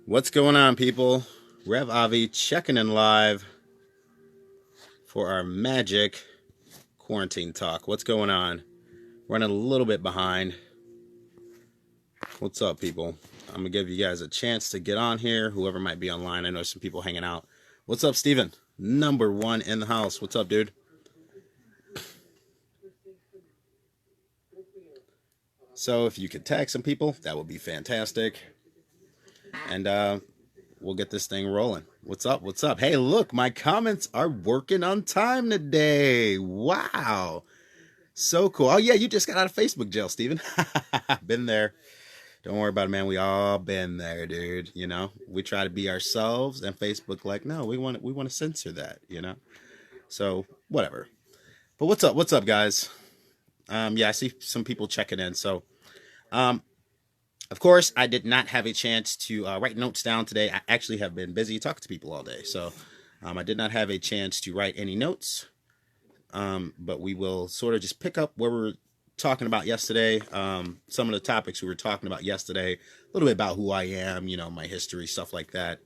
What's going on, people? Rev Avi checking in live for our magic quarantine talk. What's going on? Running a little bit behind. What's up, people? I'm gonna give you guys a chance to get on here. Whoever might be online, I know some people hanging out. What's up, Steven? Number one in the house. What's up, dude? So if you could tag some people, that would be fantastic. And we'll get this thing rolling. What's up? What's up? Hey, look, my comments are working on time today. Wow. So cool. Oh yeah, you just got out of Facebook jail, Steven. Been there. Don't worry about it, man. We all been there, dude. You know, we try to be ourselves, and Facebook like, no, we want to censor that. You know, so whatever. But what's up? What's up, guys? Yeah, I see some people checking in. So, um, of course, I did not have a chance to write notes down today. I actually have been busy talking to people all day, so I did not have a chance to write any notes. But we will sort of just pick up where we're talking about yesterday. Some of the topics we were talking about yesterday, a little bit about who I am, you know, my history, stuff like that.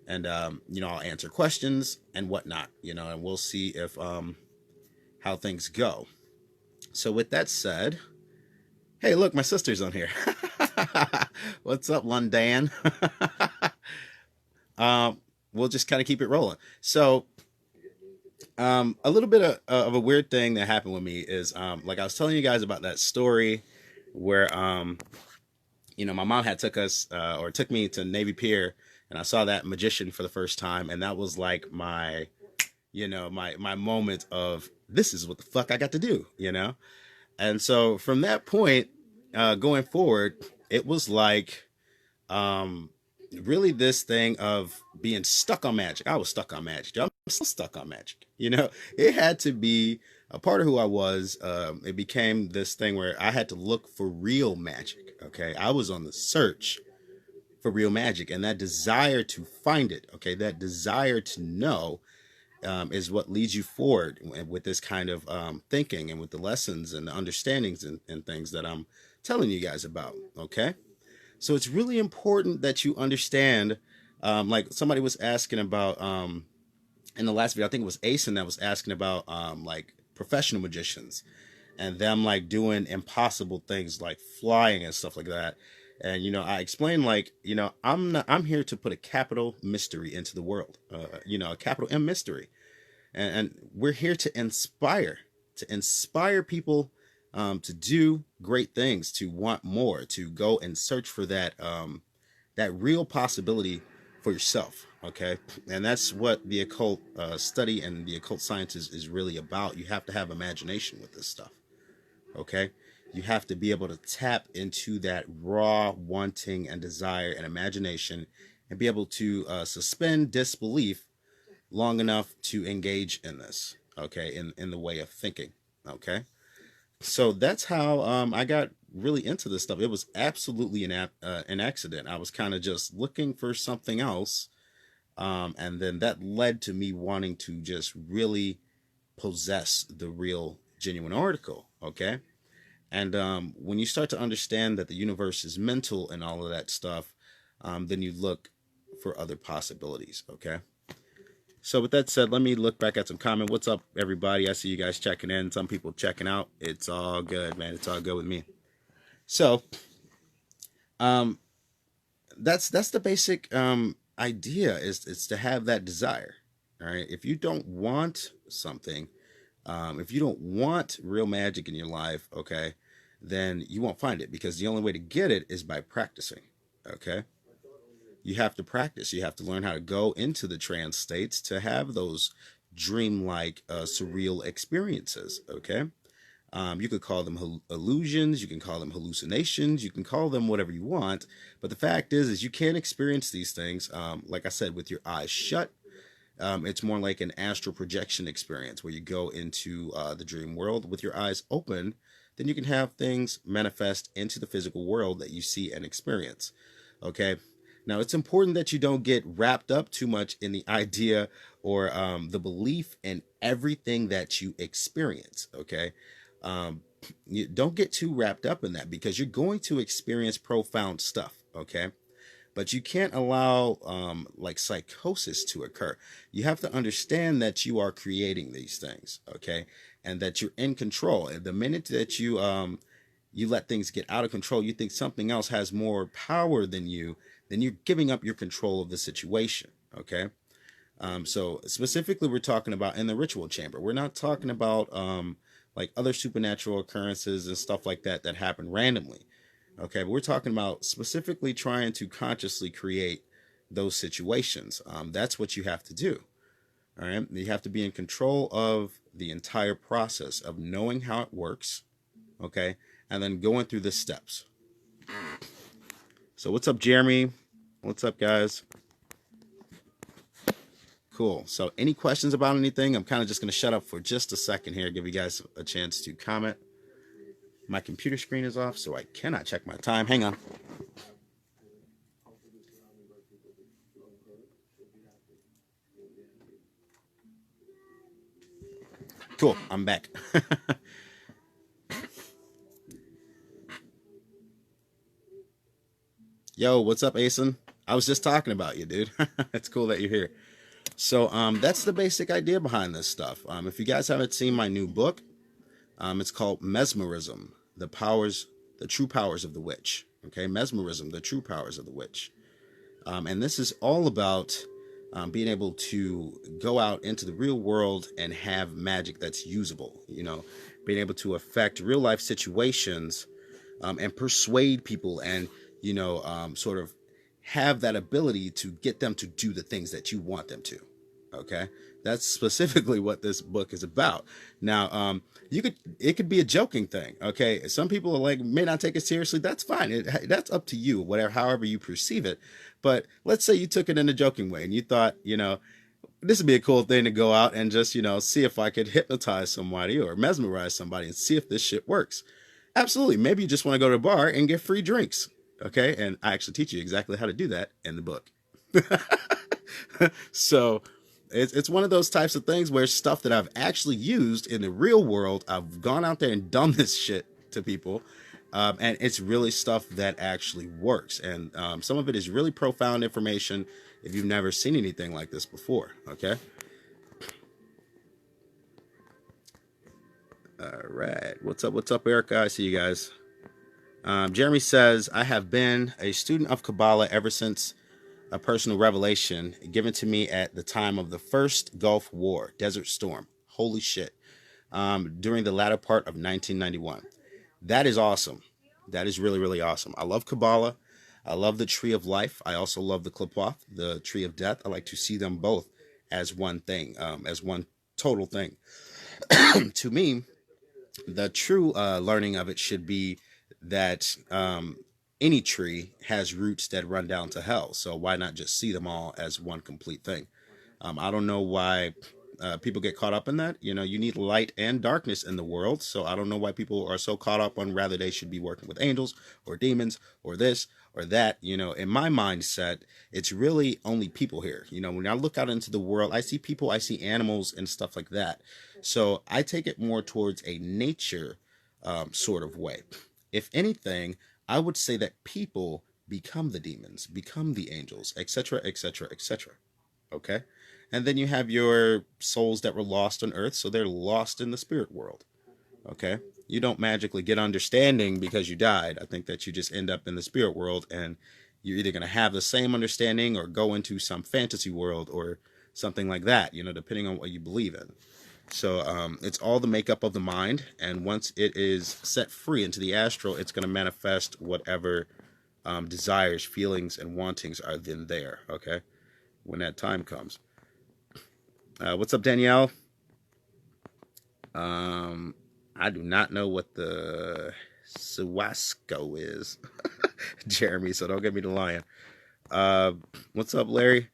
And, you know, I'll answer questions and whatnot, you know, and we'll see if how things go. So, with that said, hey, look, my sister's on here. What's up, London? um, we'll just kind of keep it rolling. So, a little bit of a weird thing that happened with me is, like I was telling you guys about that story where, you know, my mom had took us, or took me to Navy Pier, and I saw that magician for the first time, and that was like my, you know, my moment of this is what the fuck I got to do, you know. And so from that point, going forward, it was like, um, really this thing of being stuck on magic. I was stuck on magic. I'm still stuck on magic. You know, it had to be a part of who I was. It became this thing where I had to look for real magic. Okay. I was on the search for real magic, and that desire to find it. Okay. That desire to know is what leads you forward with this kind of thinking and with the lessons and the understandings and things that I'm telling you guys about. Okay. So it's really important that you understand. Like somebody was asking about in the last video, I think it was Asen that was asking about like professional magicians and them like doing impossible things like flying and stuff like that. And you know, I explained like, you know, I'm here to put a capital mystery into the world. You know, a capital M mystery, and we're here to inspire people to do great things, to want more, to go and search for that that real possibility for yourself. Okay, and that's what the occult study and the occult science is really about. You have to have imagination with this stuff. Okay, you have to be able to tap into that raw wanting and desire and imagination, and be able to suspend disbelief long enough to engage in this, okay, in the way of thinking, okay. So that's how I got really into this stuff. It was absolutely an accident. I was kind of just looking for something else, and then that led to me wanting to just really possess the real genuine article, okay. And when you start to understand that the universe is mental and all of that stuff, then you look for other possibilities, okay. So with that said, let me look back at some comment. What's up, everybody? I see you guys checking in. Some people checking out. It's all good, man. It's all good with me. So, um, that's the basic idea is to have that desire. All right. If you don't want something, if you don't want real magic in your life, okay, then you won't find it because the only way to get it is by practicing. Okay. You have to practice. You have to learn how to go into the trance states to have those dreamlike, surreal experiences. Okay. You could call them illusions. You can call them hallucinations. You can call them whatever you want. But the fact is you can't experience these things, like I said, with your eyes shut. It's more like an astral projection experience where you go into the dream world with your eyes open. Then you can have things manifest into the physical world that you see and experience. Okay. Now, it's important that you don't get wrapped up too much in the idea or the belief in everything that you experience. Okay. Um, you don't get too wrapped up in that because you're going to experience profound stuff. Okay. but you can't allow like psychosis to occur. You have to understand that you are creating these things, okay, and that you're in control. And the minute that you let things get out of control, you think something else has more power than you, then you're giving up your control of the situation, okay. So specifically, we're talking about in the ritual chamber. We're not talking about like other supernatural occurrences and stuff like that that happen randomly. Okay, but we're talking about specifically trying to consciously create those situations. That's what you have to do. All right, you have to be in control of the entire process of knowing how it works. Okay, and then going through the steps. So, what's up, Jeremy? What's up, guys? Cool. So, any questions about anything? I'm kind of just going to shut up for just a second here, give you guys a chance to comment. My computer screen is off, so I cannot check my time. Hang on. Cool. I'm back. Yo, what's up, Asen? I was just talking about you, dude. It's cool that you're here. So, that's the basic idea behind this stuff. If you guys haven't seen my new book, it's called Mesmerism: the True Powers of the Witch. Okay, Mesmerism: The True Powers of the Witch. And this is all about being able to go out into the real world and have magic that's usable. You know, being able to affect real life situations and persuade people, and sort of have that ability to get them to do the things that you want them to. Okay, that's specifically what this book is about. Now, it could be a joking thing. Okay, some people are like may not take it seriously. That's fine. That's up to you, whatever, however you perceive it. But let's say you took it in a joking way and you thought, this would be a cool thing to go out and just, see if I could hypnotize somebody or mesmerize somebody and see if this shit works. Absolutely. Maybe you just want to go to a bar and get free drinks. Okay. And I actually teach you exactly how to do that in the book. So it's one of those types of things where stuff that I've actually used in the real world, I've gone out there and done this shit to people. And it's really stuff that actually works. And some of it is really profound information if you've never seen anything like this before. Okay. All right. What's up? What's up, Erica? I see you guys. Jeremy says, I have been a student of Kabbalah ever since a personal revelation given to me at the time of the first Gulf War, Desert Storm. Holy shit. During the latter part of 1991. That is awesome. That is really, really awesome. I love Kabbalah. I love the Tree of Life. I also love the Klipoth, the Tree of Death. I like to see them both as one thing, as one total thing. To me, the true learning of it should be that any tree has roots that run down to hell. So why not just see them all as one complete thing? I don't know why people get caught up in that. You need light and darkness in the world. So I don't know why people are so caught up on rather they should be working with angels or demons or this or that. In my mindset, it's really only people here. When I look out into the world, I see people, I see animals and stuff like that. So I take it more towards a nature sort of way. If anything, I would say that people become the demons, become the angels, etc., etc., etc. Okay? And then you have your souls that were lost on earth, so they're lost in the spirit world. Okay? You don't magically get understanding because you died. I think that you just end up in the spirit world and you're either going to have the same understanding or go into some fantasy world or something like that, depending on what you believe in. So it's all the makeup of the mind. And once it is set free into the astral, it's going to manifest whatever desires, feelings, and wantings are then there. Okay? When that time comes. What's up, Danielle? I do not know what the Suwasco is, Jeremy, so don't get me to lying. What's up, Larry?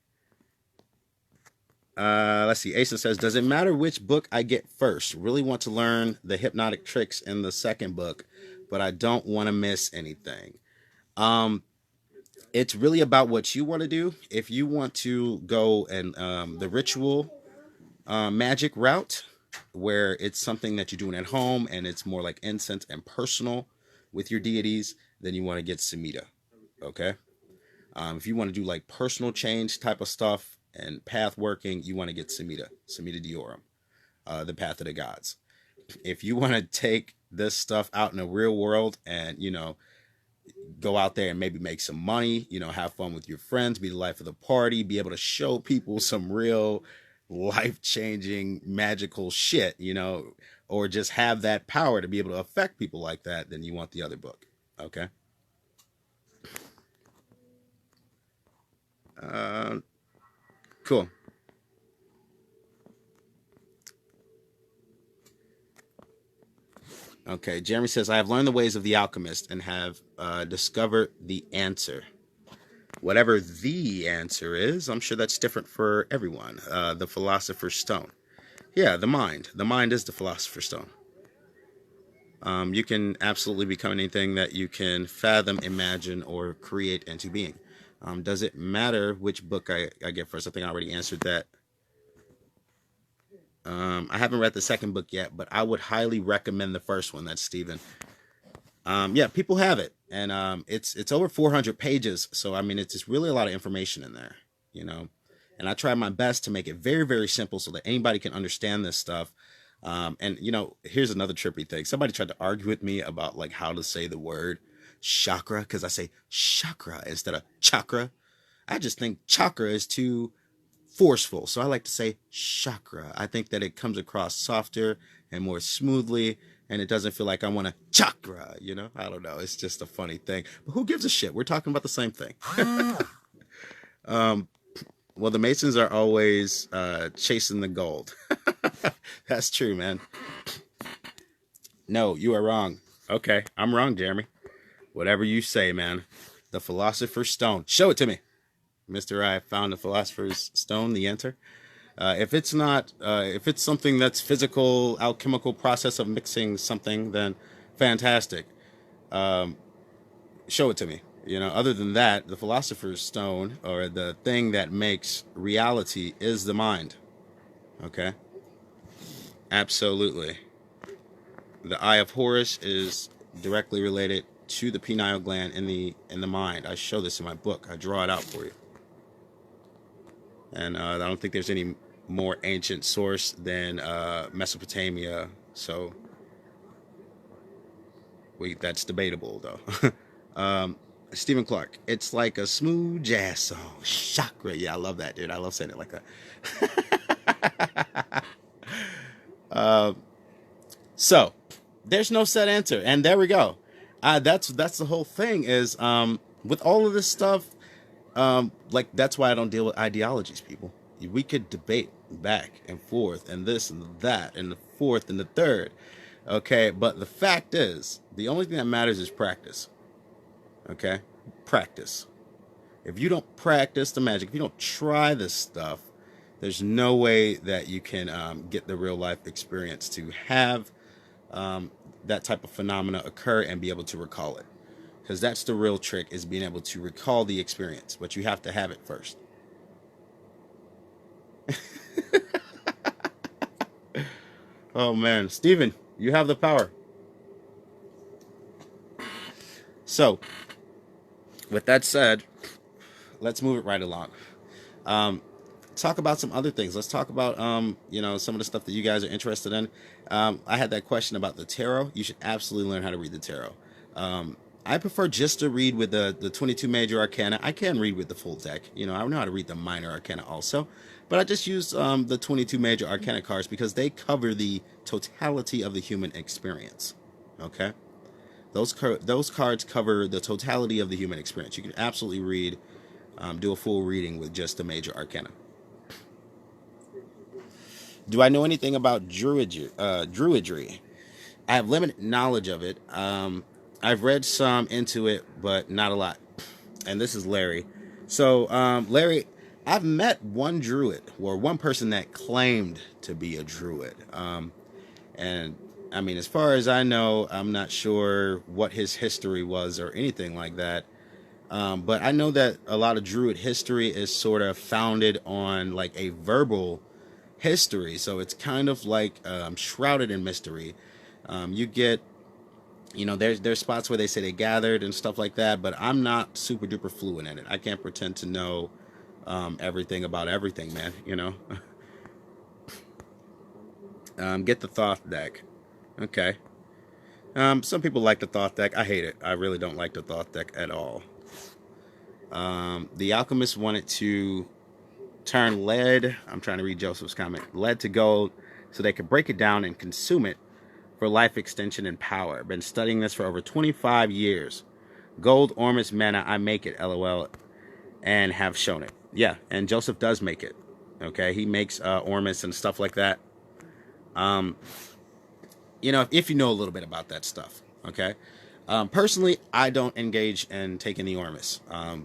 Let's see. Asa says, does it matter which book I get first? Really want to learn the hypnotic tricks in the second book, but I don't want to miss anything. It's really about what you want to do. If you want to go and the ritual magic route, where it's something that you're doing at home and it's more like incense and personal with your deities, then you want to get Samhita. Okay. If you want to do like personal change type of stuff and path working, you want to get Samhita Diorum, the Path of the Gods. If you want to take this stuff out in the real world and, go out there and maybe make some money, have fun with your friends, be the life of the party, be able to show people some real life changing magical shit, or just have that power to be able to affect people like that, then you want the other book. Okay. Uh, cool. Okay. Jeremy says, I have learned the ways of the alchemist and have discovered the answer. Whatever the answer is, I'm sure that's different for everyone. The philosopher's stone. Yeah, the mind. The mind is the philosopher's stone. You can absolutely become anything that you can fathom, imagine, or create into being. Does it matter which book I get first? I think I already answered that. I haven't read the second book yet, but I would highly recommend the first one. That's Stephen. Yeah, people have it, and it's over 400 pages. So I mean, it's just really a lot of information in there, And I try my best to make it very, very simple so that anybody can understand this stuff. And here's another trippy thing. Somebody tried to argue with me about like how to say the word chakra because I say chakra instead of chakra. I just think chakra is too forceful, so I like to say chakra. I think that it comes across softer and more smoothly, and it doesn't feel like I want to chakra. I don't know. It's just a funny thing. But who gives a shit? We're talking about the same thing. Well, the Masons are always chasing the gold. That's true, man. No, you are wrong. Okay, I'm wrong, Jeremy. Whatever you say, man. The Philosopher's Stone. Show it to me. Mr. I found the Philosopher's Stone, the enter. If it's not, if it's something that's physical, alchemical process of mixing something, then fantastic. Show it to me. Other than that, the Philosopher's Stone, or the thing that makes reality, is the mind. Okay? Absolutely. The Eye of Horus is directly related to the pineal gland in the mind. I show this in my book. I draw it out for you. And I don't think there's any more ancient source than Mesopotamia. So that's debatable, though. Stephen Clark. It's like a smooth jazz song. Chakra. Yeah, I love that, dude. I love saying it like that. So there's no set answer, and there we go. That's the whole thing. Is with all of this stuff. Like that's why I don't deal with ideologies, people. We could debate back and forth and this and that and the fourth and the third. Okay, but the fact is, the only thing that matters is practice. Okay, practice. If you don't practice the magic, if you don't try this stuff, there's no way that you can get the real life experience to have that type of phenomena occur and be able to recall it. Because that's the real trick, is being able to recall the experience. But you have to have it first. Oh, man. Steven, you have the power. So, with that said, let's move it right along. Talk about some other things. Let's talk about, some of the stuff that you guys are interested in. I had that question about the tarot. You should absolutely learn how to read the tarot. I prefer just to read with the 22 major arcana. I can read with the full deck. I know how to read the minor arcana also. But I just use the 22 major arcana cards because they cover the totality of the human experience. Okay? Those cards cover the totality of the human experience. You can absolutely read, do a full reading with just the major arcana. Do I know anything about druidry? I have limited knowledge of it. I've read some into it, but not a lot. And this is Larry. So, Larry, I've met one druid, or one person that claimed to be a druid. And I mean, as far as I know, I'm not sure what his history was or anything like that. But I know that a lot of druid history is sort of founded on like a verbal history. So it's kind of like shrouded in mystery. You get There's spots where they say they gathered and stuff like that, but I'm not super duper fluent in it. I can't pretend to know everything about everything, man. Get the Thoth deck. Okay. Some people like the Thoth deck. I hate it. I really don't like the Thoth deck at all. The alchemist wanted to turn lead. I'm trying to read Joseph's comment. Lead to gold, so they could break it down and consume it for life extension and power. Been studying this for over 25 years. Gold, Ormus, mana, I make it, lol, and have shown it. Yeah, and Joseph does make it. Okay, he makes Ormus and stuff like that. Um, if you know a little bit about that stuff. Okay. Personally, I don't engage in taking the Ormus. I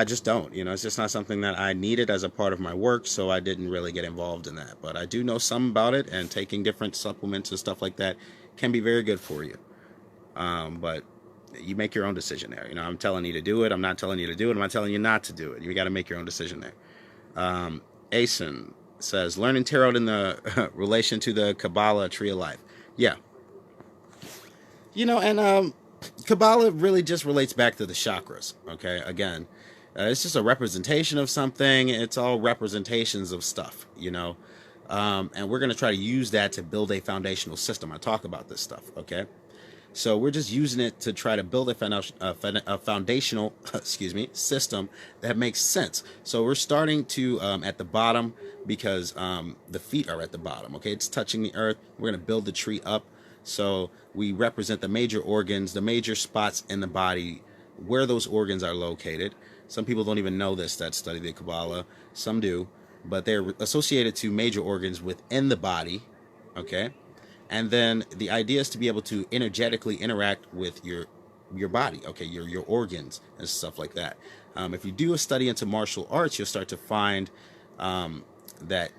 just don't. It's just not something that I needed as a part of my work, so I didn't really get involved in that. But I do know some about it, and taking different supplements and stuff like that can be very good for you. But you make your own decision there. I'm telling you to do it. I'm not telling you to do it. I'm not telling you not to do it. You got to make your own decision there. Asen says, learning tarot in the relation to the Kabbalah tree of life. Yeah. And Kabbalah really just relates back to the chakras. Okay. Again, it's just a representation of something. It's all representations of stuff. And we're going to try to use that to build a foundational system. I talk about this stuff. Okay. So we're just using it to try to build a foundational, system that makes sense. So we're starting to at the bottom, because the feet are at the bottom. Okay, it's touching the earth. We're going to build the tree up. So we represent the major organs, the major spots in the body, where those organs are located. Some people don't even know this that study the Kabbalah. Some do, but they're associated to major organs within the body. Okay. And then the idea is to be able to energetically interact with your body, okay, your organs and stuff like that. If you do a study into martial arts, you'll start to find that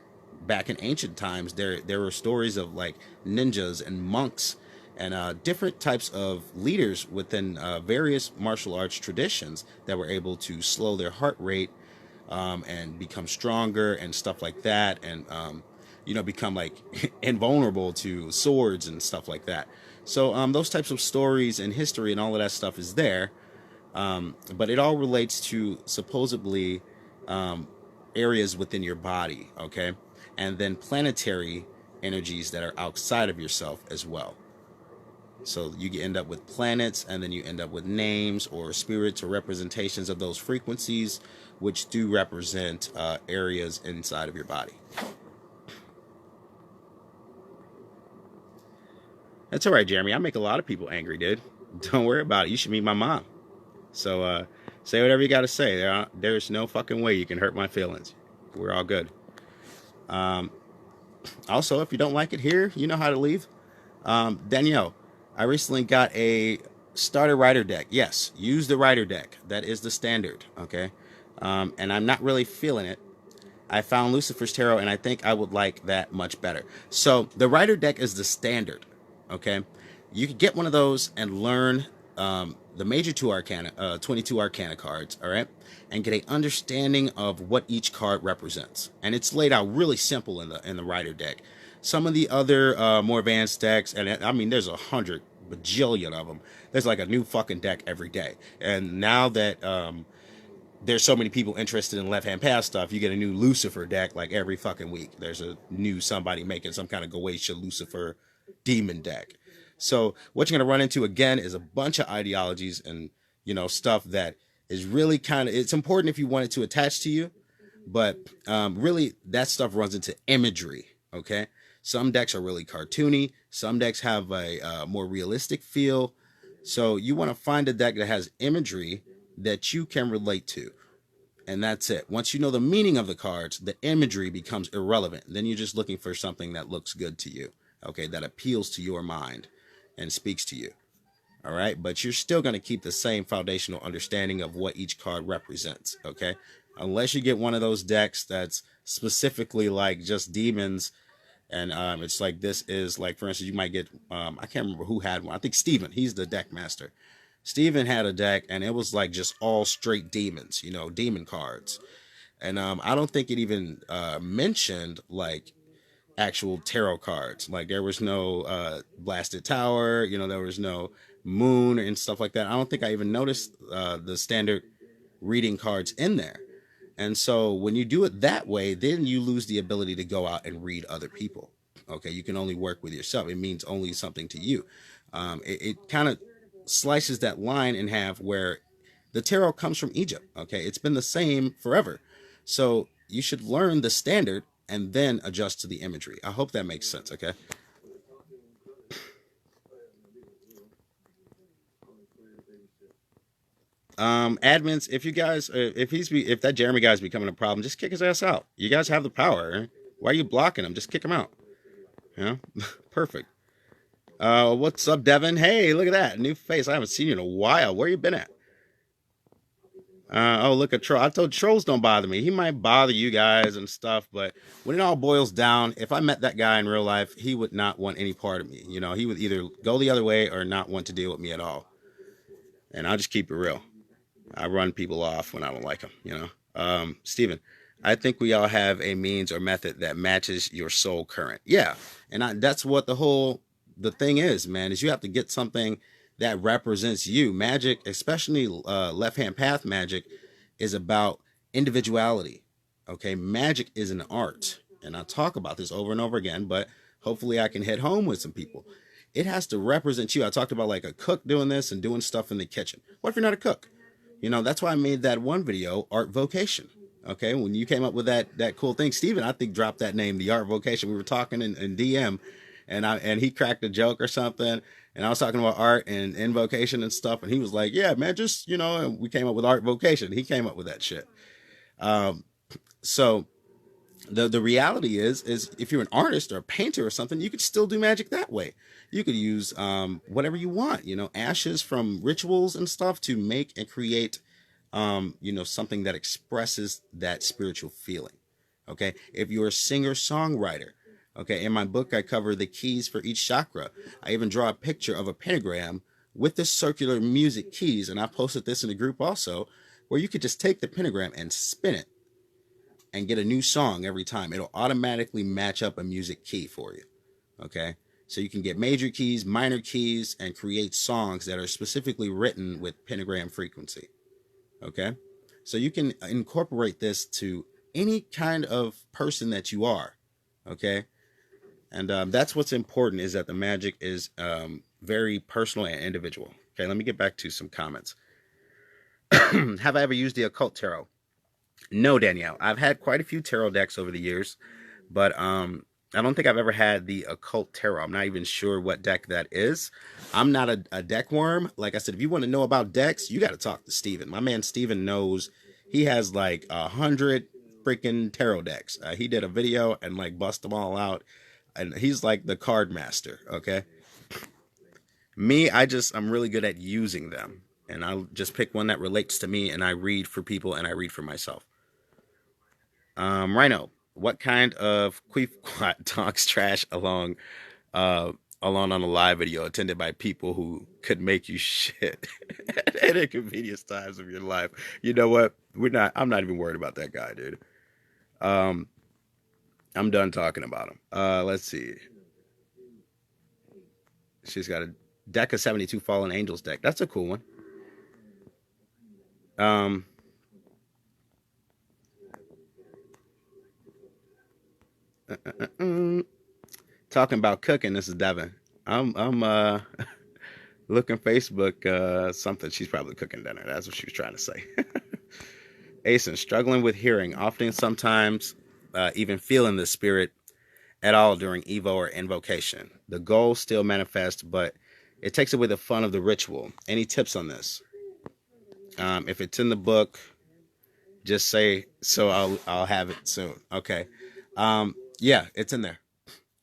back in ancient times, there were stories of like ninjas and monks and different types of leaders within various martial arts traditions that were able to slow their heart rate and become stronger and stuff like that. And become like invulnerable to swords and stuff like that. So those types of stories and history and all of that stuff is there, but it all relates to supposedly areas within your body, okay, and then planetary energies that are outside of yourself as well. So you end up with planets, and then you end up with names or spirits or representations of those frequencies, which do represent areas inside of your body. That's all right, Jeremy. I make a lot of people angry, dude. Don't worry about it. You should meet my mom. So say whatever you got to say. There's no fucking way you can hurt my feelings. We're all good. Also, if you don't like it here, you know how to leave. Danielle, I recently got a starter writer deck. Yes, use the writer deck. That is the standard, okay? And I'm not really feeling it. I found Lucifer's Tarot, and I think I would like that much better. So the writer deck is the standard. Okay, you could get one of those and learn the major 22 arcana cards, all right, and get an understanding of what each card represents. And it's laid out really simple in the writer deck. Some of the other more advanced decks, and I mean, there's 100 bajillion of them. There's like a new fucking deck every day. And now that there's so many people interested in left-hand path stuff, you get a new Lucifer deck like every fucking week. There's a new somebody making some kind of Goetia Lucifer demon deck. So what you're going to run into again is a bunch of ideologies and stuff that is really it's important if you want it to attach to you, but really that stuff runs into imagery. Okay, some decks are really cartoony, some decks have a more realistic feel, so you want to find a deck that has imagery that you can relate to. And that's it. Once you know the meaning of the cards, the imagery becomes irrelevant. Then you're just looking for something that looks good to you, okay, that appeals to your mind and speaks to you. All right, but you're still going to keep the same foundational understanding of what each card represents, okay? Unless you get one of those decks that's specifically like just demons, and it's like, this is like, for instance, you might get, I can't remember who had one. I think Steven, he's the deck master. Steven had a deck, and it was like just all straight demons, demon cards. And I don't think it even mentioned like actual tarot cards. Like there was no blasted tower, you know, there was no moon and stuff like that. I don't think I even noticed the standard reading cards in there. And so when you do it that way, then you lose the ability to go out and read other people. Okay, you can only work with yourself. It means only something to you. It kind of slices that line in half where the tarot comes from Egypt. Okay, it's been the same forever. So you should learn the standard and then adjust to the imagery. I hope that makes sense. Okay. Admins, if you guys, if that Jeremy guy's becoming a problem, just kick his ass out. You guys have the power. Eh? Why are you blocking him? Just kick him out. You know, perfect. What's up, Devin? Hey, look at that new face. I haven't seen you in a while. Where you been at? Oh, look at Troll. I told trolls don't bother me. He might bother you guys and stuff, but when it all boils down, if I met that guy in real life, he would not want any part of me. You know, he would either go the other way or not want to deal with me at all. And I'll just keep it real. I run people off when I don't like them, you know. Steven, I think we all have a means or method that matches your soul current. Yeah, and that's what the thing is, man, is you have to get something that represents you. Magic, especially left-hand path magic, is about individuality. Okay, magic is an art, and I talk about this over and over again, but hopefully I can hit home with some people. It has to represent you. I talked about like a cook doing this and doing stuff in the kitchen. What if you're not a cook? You know, that's why I made that one video, Art Vocation. Okay, when you came up with that cool thing, Steven, I think dropped that name, the Art Vocation. We were talking in DM, and he cracked a joke or something, and I was talking about art and invocation and stuff, and he was like, "Yeah, man, just you know," and we came up with Art Vocation. He came up with that shit. Um, so the reality is if you're an artist or a painter or something, you could still do magic that way. You could use whatever you want, you know, ashes from rituals and stuff to make and create you know, something that expresses that spiritual feeling. Okay, if you're a singer songwriter, okay, in my book I cover the keys for each chakra. I even draw a picture of a pentagram with the circular music keys, and I posted this in the group also, where you could just take the pentagram and spin it and get a new song every time. It'll automatically match up a music key for you. Okay, so you can get major keys, minor keys, and create songs that are specifically written with pentagram frequency. Okay, so you can incorporate this to any kind of person that you are. Okay, and that's what's important, is that the magic is very personal and individual. Okay, let me get back to some comments. Have I ever used the occult tarot? No, Danielle. I've had quite a few tarot decks over the years, but I don't think I've ever had the occult tarot. I'm not even sure what deck that is. I'm not a deck worm. Like I said, if you want to know about decks, you got to talk to Steven. My man Steven knows. He has like 100 freaking tarot decks. He did a video and like bust them all out, and he's like the card master. Okay. Me, I'm really good at using them, and I'll just pick one that relates to me, and I read for people and I read for myself. Rhino, what kind of queef talks trash uh, along on a live video attended by people who could make you shit at inconvenience times of your life? You know what? I'm not even worried about that guy, dude. Um, I'm done talking about him. Let's see. She's got a deck of 72 Fallen Angels deck. That's a cool one. Um, uh, uh, uh, uh, Talking about cooking, this is Devin. I'm looking Facebook something. She's probably cooking dinner. That's what she was trying to say. Asen, struggling with hearing, often sometimes even feeling the spirit at all during Evo or invocation. The goal still manifests, but it takes away the fun of the ritual. Any tips on this? If it's in the book, just say so. I'll have it soon. Okay. Yeah, it's in there.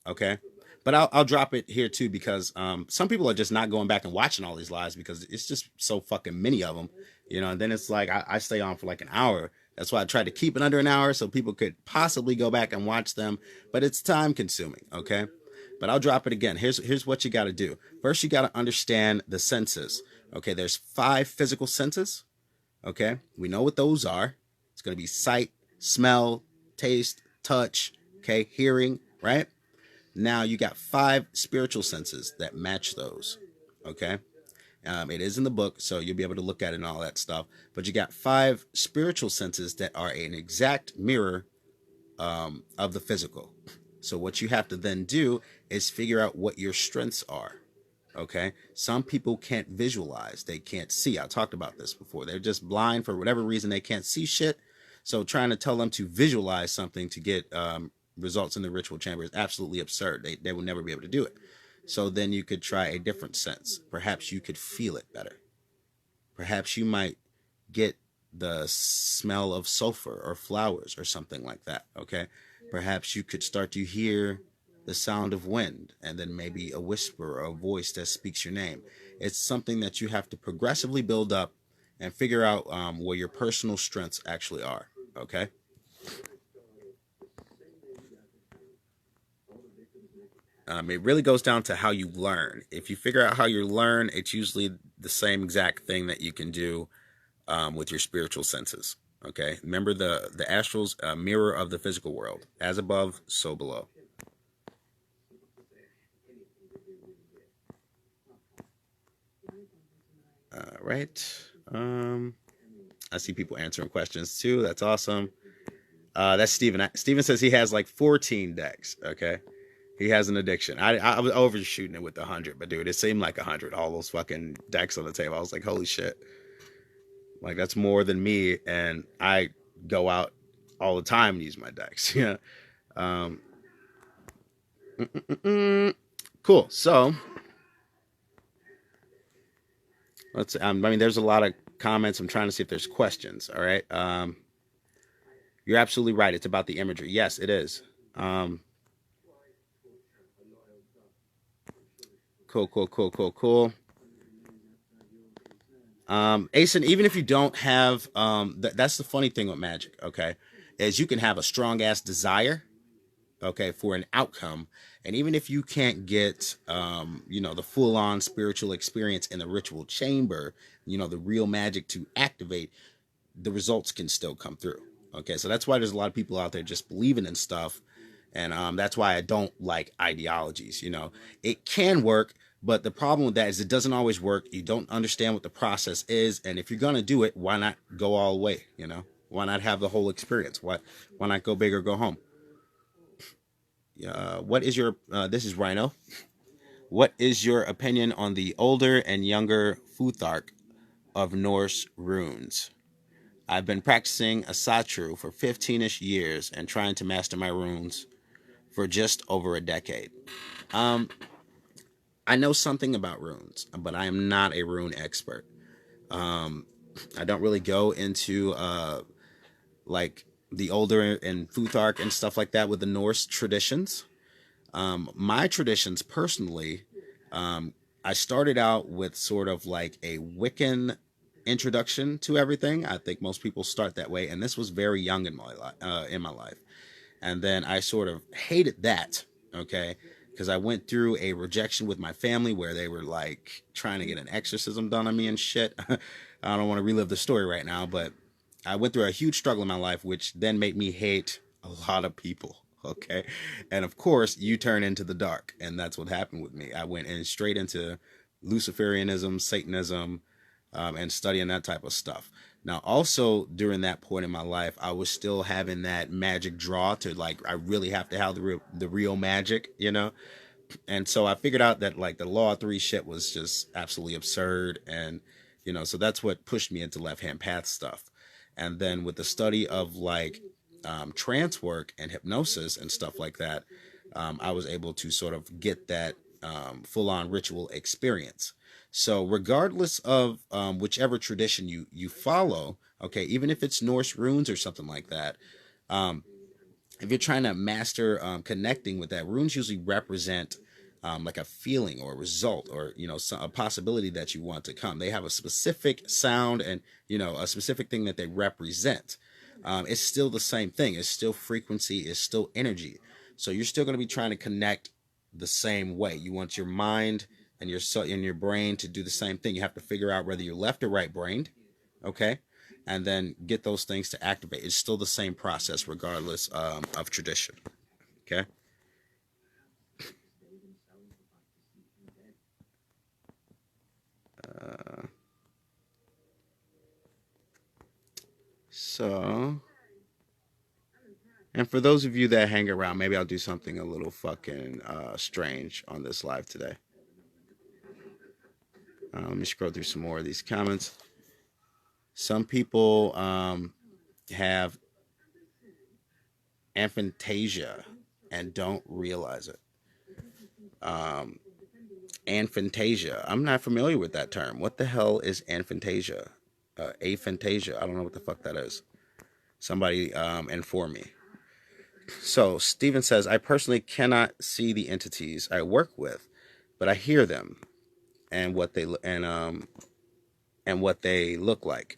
Okay. But I'll drop it here too, because some people are just not going back and watching all these lives because it's just so fucking many of them, you know. And then it's like I stay on for like an hour. That's why I tried to keep it under an hour so people could possibly go back and watch them. But it's time consuming. Okay. But I'll drop it again. Here's what you got to do. First, you got to understand the senses. Okay. There's 5 physical senses. Okay. We know what those are. It's going to be sight, smell, taste, touch. Okay. Hearing. Right. Now you got 5 spiritual senses that match those. Okay. It is in the book, so you'll be able to look at it and all that stuff. But you got 5 spiritual senses that are an exact mirror of the physical. So what you have to then do is figure out what your strengths are. Okay. Some people can't visualize, they can't see. I talked about this before. They're just blind for whatever reason, they can't see shit. So trying to tell them to visualize something to get results in the ritual chamber is absolutely absurd. They will never be able to do it. So then you could try a different sense. Perhaps you could feel it better. Perhaps you might get the smell of sulfur or flowers or something like that. Okay. Perhaps you could start to hear the sound of wind and then maybe a whisper or a voice that speaks your name. It's something that you have to progressively build up and figure out where your personal strengths actually are. Okay. It really goes down to how you learn. If you figure out how you learn, it's usually the same exact thing that you can do with your spiritual senses. Okay. Remember the astral's mirror of the physical world. As above, so below. All right. I see people answering questions too. That's awesome. That's Steven. Steven says he has like 14 decks. Okay. He has an addiction. I was overshooting it with 100, but dude, it seemed like 100. All those fucking decks on the table. I was like, holy shit. Like that's more than me, and I go out all the time and use my decks. Yeah. Um, cool. So let's. I mean, there's a lot of comments. I'm trying to see if there's questions. All right. You're absolutely right. It's about the imagery. Yes, it is. Um, cool. Cool. Cool. Cool. Cool. Asen, even if you don't have, that's the funny thing with magic. Okay, is you can have a strong ass desire, okay, for an outcome, and even if you can't get, the full on spiritual experience in the ritual chamber, the real magic to activate, the results can still come through. Okay, so that's why there's a lot of people out there just believing in stuff, and that's why I don't like ideologies. It can work, but the problem with that is it doesn't always work. You don't understand what the process is, and if you're gonna do it, why not go all the way? Why not have the whole experience? Why not go big or go home? What is your? This is Rhino. What is your opinion on the older and younger Futhark of Norse runes? I've been practicing Asatru for 15ish years and trying to master my runes for just over a decade. Um, I know something about runes, but I am not a rune expert. Um, I don't really go into like the older and Futhark and stuff like that with the Norse traditions. My traditions personally, I started out with sort of like a Wiccan introduction to everything. I think most people start that way, and this was very young in my life. And then I sort of hated that, okay, because I went through a rejection with my family where they were like trying to get an exorcism done on me and shit. I don't want to relive the story right now, but I went through a huge struggle in my life, which then made me hate a lot of people. Okay. And of course, you turn into the dark. And that's what happened with me. I went in straight into Luciferianism, Satanism, and studying that type of stuff. Now, also during that point in my life, I was still having that magic draw to like, I really have to have the real magic. And so I figured out that like the law of three shit was just absolutely absurd. And, so that's what pushed me into left hand path stuff. And then with the study of like trance work and hypnosis and stuff like that, I was able to sort of get that full on ritual experience. So regardless of whichever tradition you follow, okay, even if it's Norse runes or something like that, um, if you're trying to master connecting with that, runes usually represent like a feeling or a result or a possibility that you want to come. They have a specific sound and a specific thing that they represent. It's still the same thing. It's still frequency. It's still energy. So you're still going to be trying to connect the same way. You want your mind and your brain to do the same thing. You have to figure out whether you're left or right brained, okay, and then get those things to activate. It's still the same process regardless of tradition. Okay. So, and for those of you that hang around, maybe I'll do something a little fucking strange on this live today. Let me scroll through some more of these comments. Some people have aphantasia and don't realize it. Aphantasia. I'm not familiar with that term. What the hell is aphantasia? Aphantasia. I don't know what the fuck that is. Somebody inform me. So Steven says, I personally cannot see the entities I work with, but I hear them and what they look like.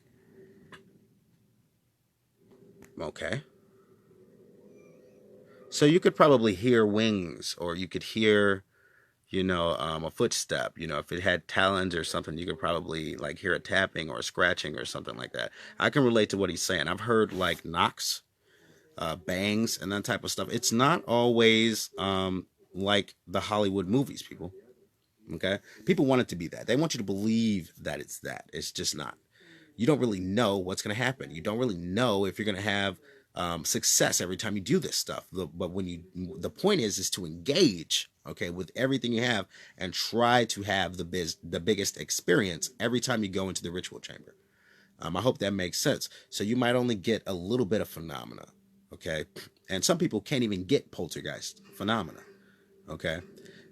Okay. So you could probably hear wings, or you could hear, a footstep. If it had talons or something, you could probably like hear a tapping or a scratching or something like that. I can relate to what he's saying. I've heard like knocks, bangs, and that type of stuff. It's not always like the Hollywood movies, people. Okay, people want it to be that. They want you to believe that it's that. It's just not. You don't really know what's going to happen. You don't really know if you're going to have success every time you do this stuff. But the point is to engage, okay, with everything you have and try to have the biggest experience every time you go into the ritual chamber. I hope that makes sense. So you might only get a little bit of phenomena, okay, and some people can't even get poltergeist phenomena, okay.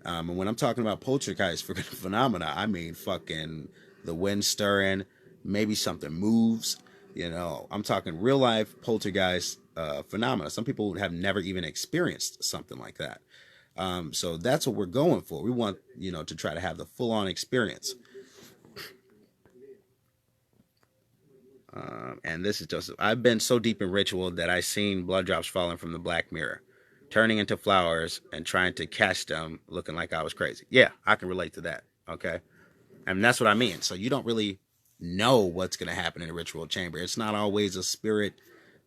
And when I'm talking about poltergeist phenomena, I mean fucking the wind stirring, maybe something moves. I'm talking real life poltergeist phenomena. Some people have never even experienced something like that. So that's what we're going for. We want, to try to have the full on experience. And this is Joseph. I've been so deep in ritual that I seen blood drops falling from the black mirror, turning into flowers and trying to catch them, looking like I was crazy. Yeah, I can relate to that. Okay. And that's what I mean. So you don't really know what's going to happen in a ritual chamber. It's not always a spirit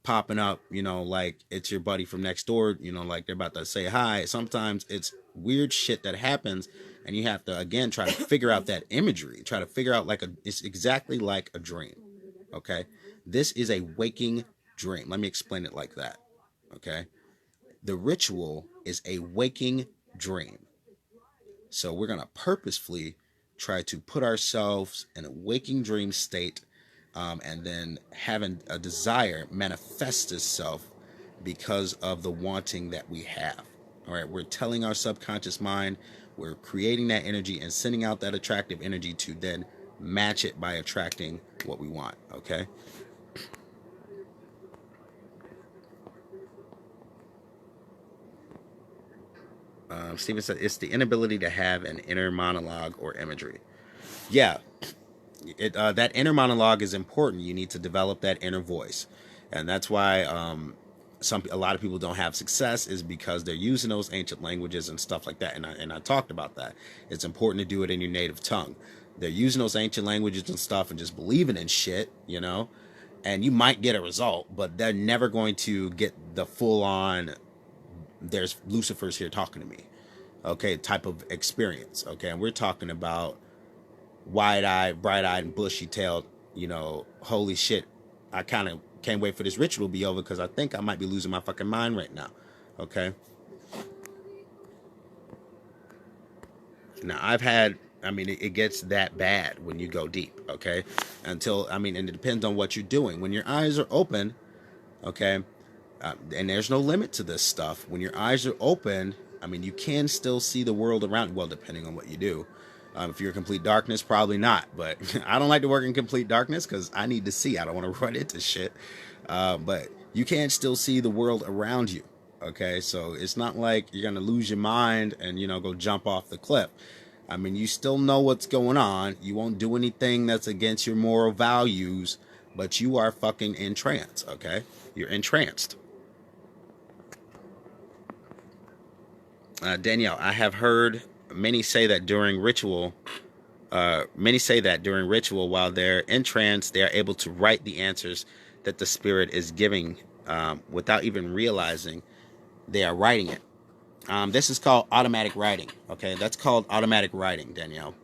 popping up, like it's your buddy from next door, like they're about to say hi. Sometimes it's weird shit that happens, and you have to, again, try to figure out that imagery, try to figure out it's exactly like a dream. Okay. This is a waking dream. Let me explain it like that. Okay. The ritual is a waking dream. So we're going to purposefully try to put ourselves in a waking dream state, and then having a desire manifest itself because of the wanting that we have. All right, we're telling our subconscious mind, we're creating that energy and sending out that attractive energy to then match it by attracting what we want. Okay. Stephen said it's the inability to have an inner monologue or imagery. Yeah, that inner monologue is important. You need to develop that inner voice, and that's why a lot of people don't have success, is because they're using those ancient languages and stuff like that. And I talked about that. It's important to do it in your native tongue. They're using those ancient languages and stuff and just believing in shit, and you might get a result, but they're never going to get the full on, there's Lucifer's here talking to me, okay, type of experience. Okay, and we're talking about wide-eyed, bright-eyed, and bushy-tailed, holy shit, I kind of can't wait for this ritual to be over because I think I might be losing my fucking mind right now. Okay. Now it gets that bad when you go deep. Okay. And it depends on what you're doing. When your eyes are open, okay, and there's no limit to this stuff. When your eyes are open, you can still see the world around. Well, depending on what you do. If you're in complete darkness, probably not. But I don't like to work in complete darkness because I need to see. I don't want to run into shit. But you can still see the world around you. Okay, so it's not like you're gonna lose your mind and go jump off the cliff. You still know what's going on. You won't do anything that's against your moral values, but you are fucking in trance. Okay, you're entranced. Danielle, I have heard many say that during ritual, while they're in trance, they are able to write the answers that the spirit is giving, without even realizing they are writing it. This is called automatic writing. Okay, that's called automatic writing, Danielle.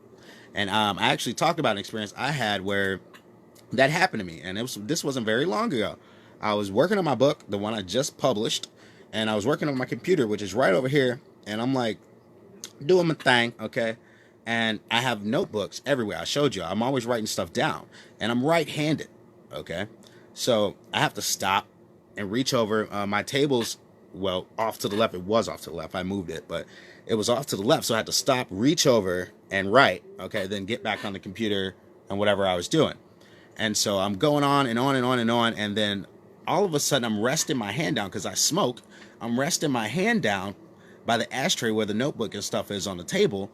And I actually talked about an experience I had where that happened to me, and this wasn't very long ago. I was working on my book, the one I just published, and I was working on my computer, which is right over here, and I'm like doing my thing, okay? And I have notebooks everywhere. I showed you. I'm always writing stuff down, and I'm right-handed, okay? So I have to stop and reach over. My table's, well, off to the left. It was off to the left. I moved it, but it was off to the left. So I had to stop, reach over, and write, okay? Then get back on the computer and whatever I was doing. And so I'm going on and on and on and on. And then all of a sudden, I'm resting my hand down because I smoke. I'm resting my hand down by the ashtray where the notebook and stuff is on the table.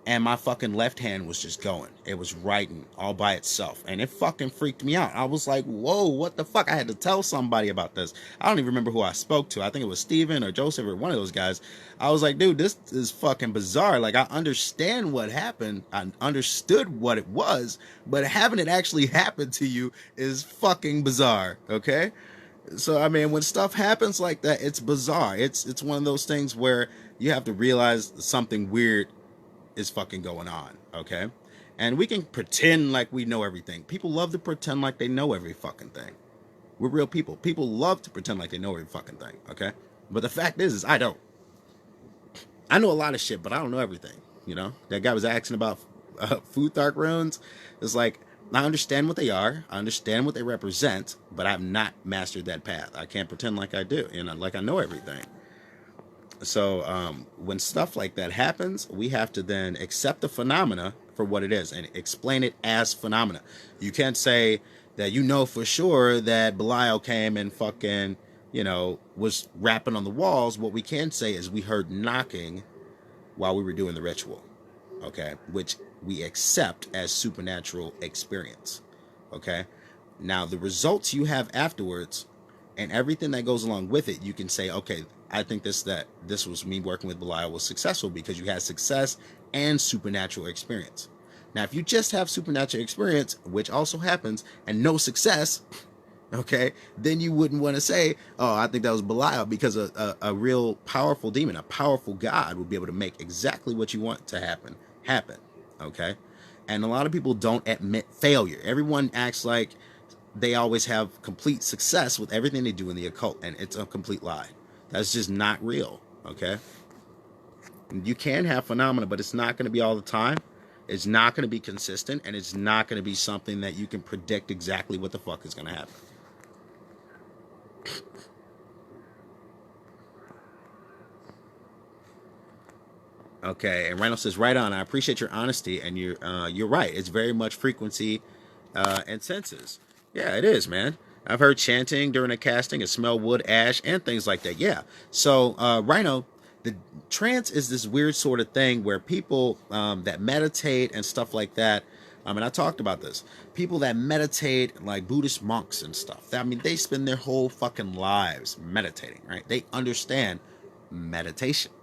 And my fucking left hand was just going. It was writing all by itself. And it fucking freaked me out. I was like, whoa, what the fuck? I had to tell somebody about this. I don't even remember who I spoke to. I think it was Steven or Joseph or one of those guys. I was like, dude, this is fucking bizarre. Like, I understand what happened. I understood what it was. But having it actually happen to you is fucking bizarre. Okay? So, I mean, when stuff happens like that, it's bizarre. It's one of those things where you have to realize something weird is fucking going on, okay? And we can pretend like we know everything. People love to pretend like they know every fucking thing. We're real people. People love to pretend like they know every fucking thing, okay? But the fact is I don't. I know a lot of shit, but I don't know everything, you know? That guy was asking about Futhark runes. It's like, I understand what they are. I understand what they represent, but I've not mastered that path. I can't pretend like I do, you know, like I know everything. So when stuff like that happens, we have to then accept the phenomena for what it is and explain it as phenomena. You can't say that you know for sure that Belial came and fucking, you know, was rapping on the walls. What we can say is we heard knocking while we were doing the ritual, okay, which we accept as supernatural experience, okay. Now the results you have afterwards and everything that goes along with it, you can say, okay, I think this was me working with Belial was successful because you had success and supernatural experience. Now, if you just have supernatural experience, which also happens, and no success, okay, then you wouldn't want to say, oh, I think that was Belial, because a real powerful demon, a powerful God would be able to make exactly what you want to happen, okay? And a lot of people don't admit failure. Everyone acts like they always have complete success with everything they do in the occult, and it's a complete lie. That's just not real, okay? You can have phenomena, but it's not going to be all the time. It's not going to be consistent, and it's not going to be something that you can predict exactly what the fuck is going to happen. Okay, and Randall says, right on. I appreciate your honesty, and you're right. It's very much frequency and senses. Yeah, it is, man. I've heard chanting during a casting and smell wood, ash, and things like that. Yeah. So, Rhino, the trance is this weird sort of thing where people that meditate and stuff like that. And I talked about this. People that meditate, like Buddhist monks and stuff. I mean, they spend their whole fucking lives meditating, right? They understand meditation.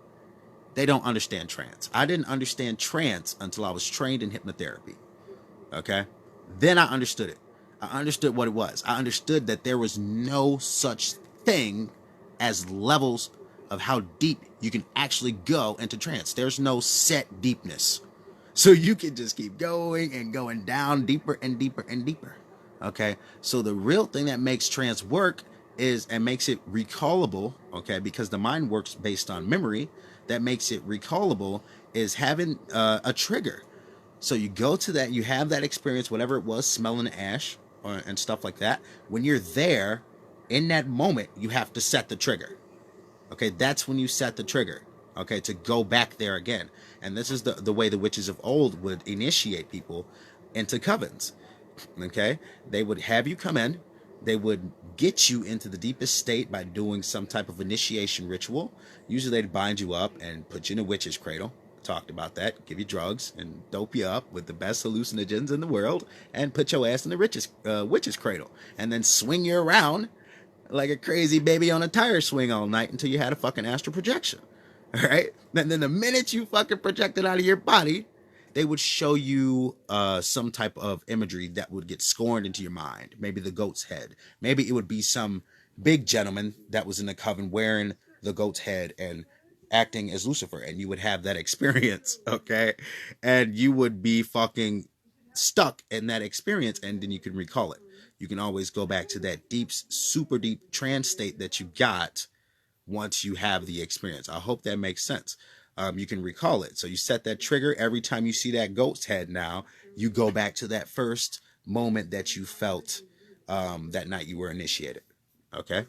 They don't understand trance. I didn't understand trance until I was trained in hypnotherapy. Okay? Then I understood it. I understood what it was. I understood that there was no such thing as levels of how deep you can actually go into trance. There's no set deepness. So you can just keep going and going down deeper and deeper and deeper. Okay? So the real thing that makes trance work is, and makes it recallable, okay, because the mind works based on memory, that makes it recallable, is having a trigger. So you go to that, you have that experience, whatever it was, smelling ash and stuff like that. When you're there, in that moment, you have to set the trigger. Okay, that's when you set the trigger, okay, to go back there again. And this is the way the witches of old would initiate people into covens, okay? They would have you come in. They would get you into the deepest state by doing some type of initiation ritual. Usually they'd bind you up and put you in a witch's cradle. Talked about that. Give you drugs and dope you up with the best hallucinogens in the world and put your ass in the witch's cradle. And then swing you around like a crazy baby on a tire swing all night until you had a fucking astral projection. All right? And then the minute you fucking projected out of your body, they would show you some type of imagery that would get scorned into your mind. Maybe the goat's head. Maybe it would be some big gentleman that was in the coven wearing the goat's head and acting as Lucifer, and you would have that experience, okay? And you would be fucking stuck in that experience, and then you can recall it. You can always go back to that deep, super deep trance state that you got once you have the experience. I hope that makes sense. You can recall it. So you set that trigger every time you see that ghost head. Now you go back to that first moment that you felt that night you were initiated. Okay.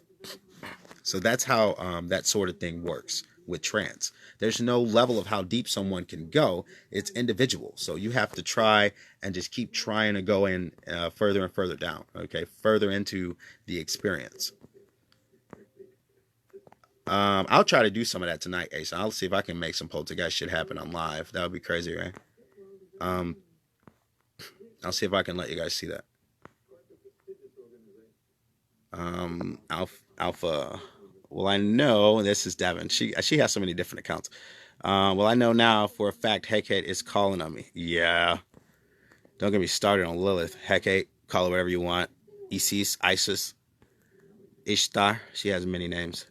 So that's how that sort of thing works with trance. There's no level of how deep someone can go. It's individual. So you have to try and just keep trying to go in further and further down. Okay. Further into the experience. I'll try to do some of that tonight, Ace. I'll see if I can make some poltergeist shit happen on live. That would be crazy, right? Um, I'll see if I can let you guys see that. Alpha. Well, I know this is Devin. She has so many different accounts. Well, I know now for a fact Hecate is calling on me. Yeah. Don't get me started on Lilith. Hecate, call her whatever you want. Isis, Isis, Ishtar. She has many names.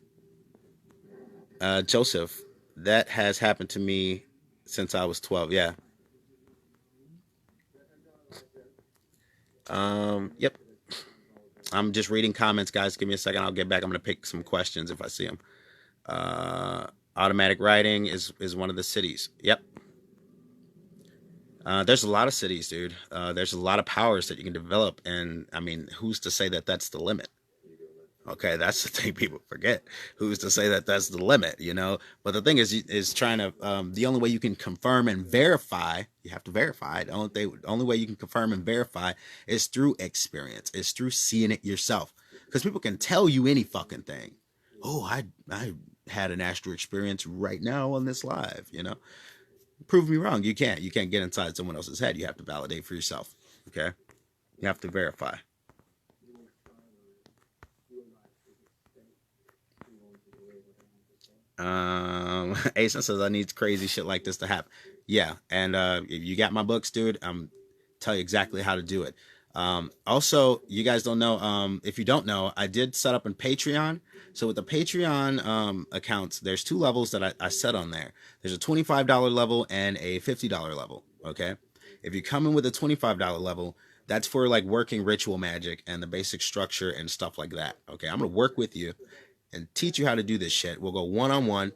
Joseph, that has happened to me since I was 12. Yeah. Yep. I'm just reading comments, guys. Give me a second. I'll get back. I'm going to pick some questions if I see them. Automatic writing is one of the cities. Yep. There's a lot of cities, dude. There's a lot of powers that you can develop. And I mean, who's to say that that's the limit? Okay, that's the thing people forget. Who's to say that that's the limit, you know? But the thing is trying to, the only way you can confirm and verify, you have to verify. The only way you can confirm and verify is through experience. It's through seeing it yourself. Because people can tell you any fucking thing. Oh, I had an astral experience right now on this live, you know? Prove me wrong. You can't. You can't get inside someone else's head. You have to validate for yourself. Okay? You have to verify. Asen says I need crazy shit like this to happen. Yeah, and if you got my books, dude, I'm tell you exactly how to do it. Also, you guys don't know. If you don't know, I did set up a Patreon. So with the Patreon accounts, there's two levels that I set on there. There's a $25 level and a $50 level. Okay, if you come in with a $25 level, that's for like working ritual magic and the basic structure and stuff like that. Okay, I'm gonna work with you and teach you how to do this shit. We'll go one-on-one,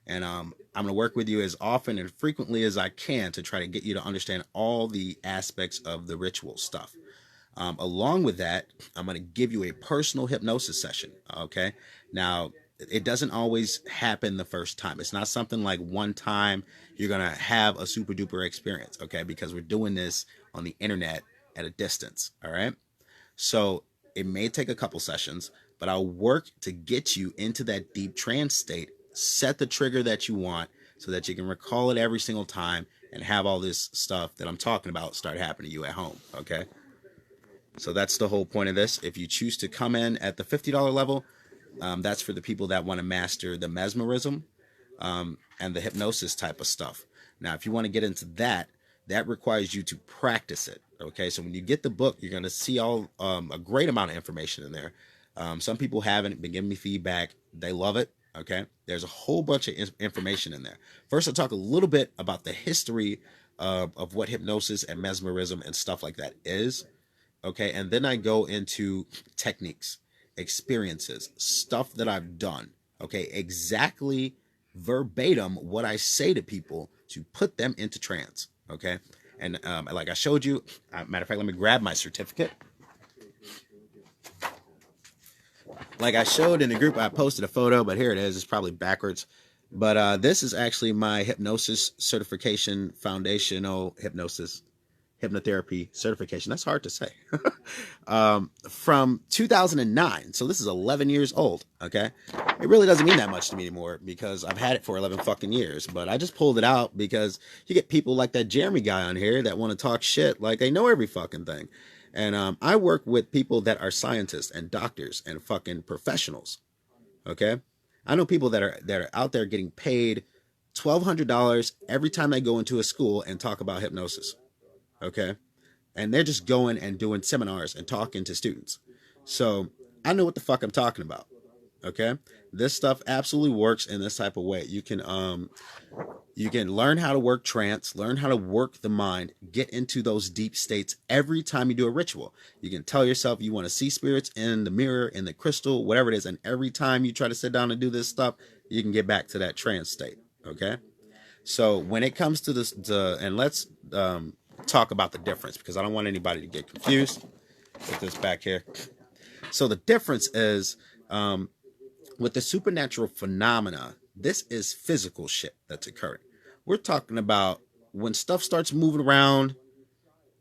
and I'm going to work with you as often and frequently as I can to try to get you to understand all the aspects of the ritual stuff. Along with that, I'm going to give you a personal hypnosis session, okay? Now, it doesn't always happen the first time. It's not something like one time you're going to have a super duper experience, okay? Because we're doing this on the internet at a distance, all right? So it may take a couple sessions, but I'll work to get you into that deep trance state, set the trigger that you want so that you can recall it every single time and have all this stuff that I'm talking about start happening to you at home, okay? So that's the whole point of this. If you choose to come in at the $50 level, that's for the people that want to master the mesmerism and the hypnosis type of stuff. Now, if you want to get into that, that requires you to practice it. Okay, so when you get the book, you're going to see all a great amount of information in there. Some people haven't been giving me feedback. They love it. Okay, there's a whole bunch of information in there. First, I'll talk a little bit about the history of what hypnosis and mesmerism and stuff like that is. Okay, and then I go into techniques, experiences, stuff that I've done. Okay, exactly verbatim what I say to people to put them into trance. Okay, and like I showed you, matter of fact, let me grab my certificate. Like I showed in the group, I posted a photo, but here it is. It's probably backwards. But this is actually my hypnosis certification, foundational hypnotherapy certification. That's hard to say. From 2009. So this is 11 years old. Okay. It really doesn't mean that much to me anymore because I've had it for 11 fucking years. But I just pulled it out because you get people like that Jeremy guy on here that want to talk shit like they know every fucking thing. And I work with people that are scientists and doctors and fucking professionals. Okay. I know people that are out there getting paid $1,200 every time they go into a school and talk about hypnosis. Okay. And they're just going and doing seminars and talking to students. So I know what the fuck I'm talking about. Okay, this stuff absolutely works in this type of way. You can learn how to work trance, learn how to work the mind, get into those deep states every time you do a ritual. You can tell yourself you want to see spirits in the mirror, in the crystal, whatever it is, and every time you try to sit down and do this stuff, you can get back to that trance state. Okay, so when it comes to this, and let's talk about the difference, because I don't want anybody to get confused. Put this back here. So the difference is, with the supernatural phenomena, this is physical shit that's occurring. We're talking about when stuff starts moving around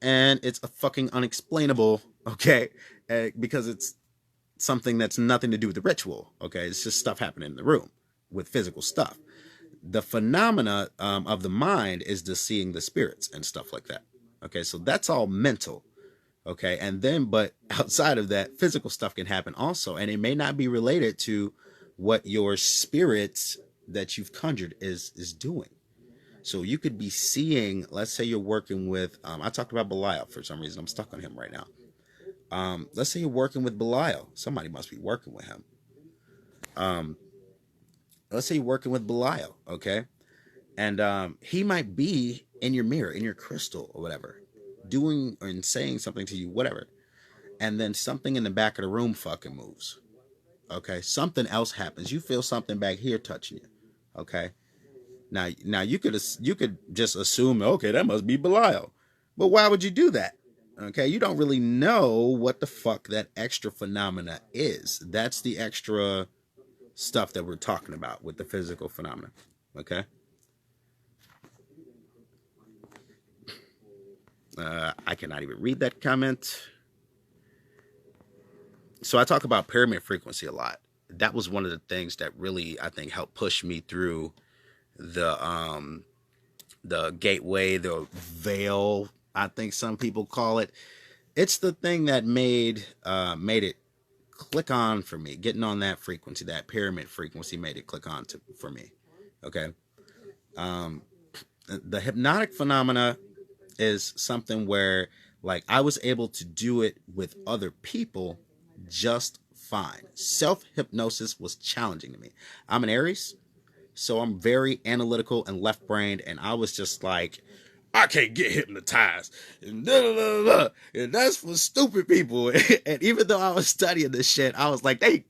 and it's a fucking unexplainable, okay? Because it's something that's nothing to do with the ritual, okay? It's just stuff happening in the room with physical stuff. The phenomena of the mind is just seeing the spirits and stuff like that, okay? So that's all mental, okay? And then, but outside of that, physical stuff can happen also, and it may not be related to what your spirit that you've conjured is doing. So you could be seeing, let's say you're working with, I talked about Belial for some reason. I'm stuck on him right now. Let's say you're working with Belial. Somebody must be working with him. Um, let's say you're working with Belial, okay? And he might be in your mirror, in your crystal or whatever, doing and saying something to you, whatever. And then something in the back of the room fucking moves. Okay, something else happens. You feel something back here touching you. Okay, now you could just assume, okay, that must be Belial, but why would you do that? Okay, you don't really know what the fuck that extra phenomena is. That's the extra stuff that we're talking about with the physical phenomena. Okay, I cannot even read that comment. So I talk about pyramid frequency a lot. That was one of the things that really, I think, helped push me through the gateway, the veil, I think some people call it. It's the thing that made it click on for me. Getting on that frequency, that pyramid frequency, made it click on for me. Okay. Um, the hypnotic phenomena is something where, like, I was able to do it with other people just fine. Self hypnosis was challenging to me. I'm an Aries, so I'm very analytical and left brained, and I was just like, I can't get hypnotized. And, and that's for stupid people. And even though I was studying this shit, I was like, they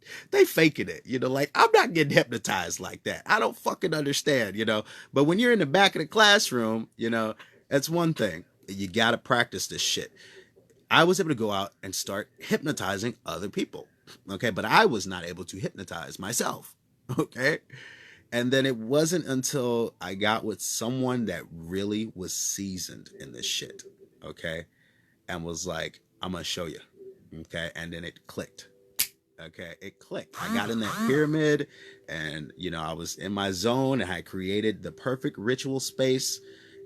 faking it. Like, I'm not getting hypnotized like that. I don't fucking understand. But when you're in the back of the classroom, that's one thing. You gotta practice this shit. I was able to go out and start hypnotizing other people. Okay, but I was not able to hypnotize myself. Okay. And then it wasn't until I got with someone that really was seasoned in this shit, okay, and was like, I'm gonna show you, okay, and then it clicked, okay, it clicked. I got in that pyramid, and I was in my zone, and I created the perfect ritual space,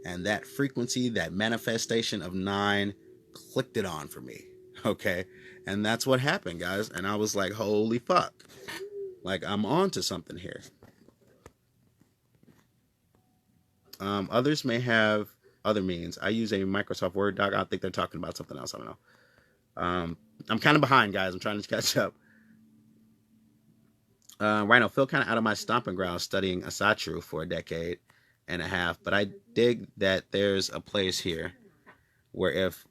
and that frequency, that manifestation of 9, clicked it on for me, okay, and that's what happened, guys, and I was like, holy fuck, like I'm on to something here. Others may have other means. I use a Microsoft Word doc. I think they're talking about something else. I don't know. I'm kind of behind, guys. I'm trying to catch up. Rhino, feel kind of out of my stomping ground studying Asatru for a decade and a half, but I dig that there's a place here where if